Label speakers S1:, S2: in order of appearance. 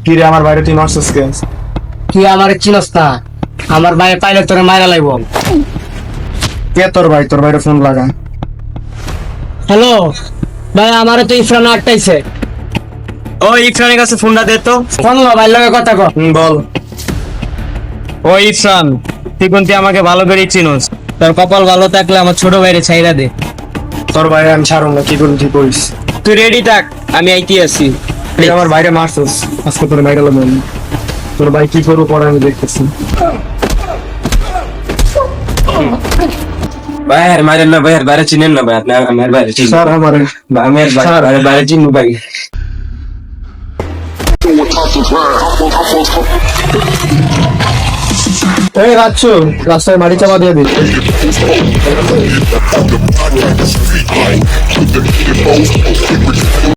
S1: কি রে আমার বাইরে তুই মারছিস কে?
S2: তুই আমার চিনস না, আমার ভাই পাইলে তোরে মাইরা লাইব।
S1: কে তোর ভাই? তোর বাইরে ফোন লাগা।
S2: হ্যালো ভাই, আমারে তো ইফরান আটটাইছে।
S3: ও ইরফানের কাছে ফোনটা দে তো।
S2: ফোন লো, ভাই লগে কথা কর।
S1: বল।
S3: ও ইরফান, তুই কিন্তু আমাকে ভালো করে চিনোস, তোর কপাল ভালো থাকলে আমার ছোট ভাইরে ছাইরা দে।
S1: তোর বাইরে আমি ছাড়ুন না, কি করবি তুই করিস।
S3: তুই রেডি থাক, আমি আইতে আছি।
S1: তুই আমার বাইরে মারছিস, আজকে তোর বাইরে লাগবে। তোর ভাই কি করবো পরে আমি দেখতেছি।
S4: বাইরে মারেন না, বাইরে বাইরে চিনেন না ভাই, আপনি আমার বাইরে চিনেন।
S1: স্যার আমার
S4: আমার বাইরে বাইরে চিনু ভাই।
S1: এই রাখছো রাস্তায় মাটি চাপা দিয়ে দিস।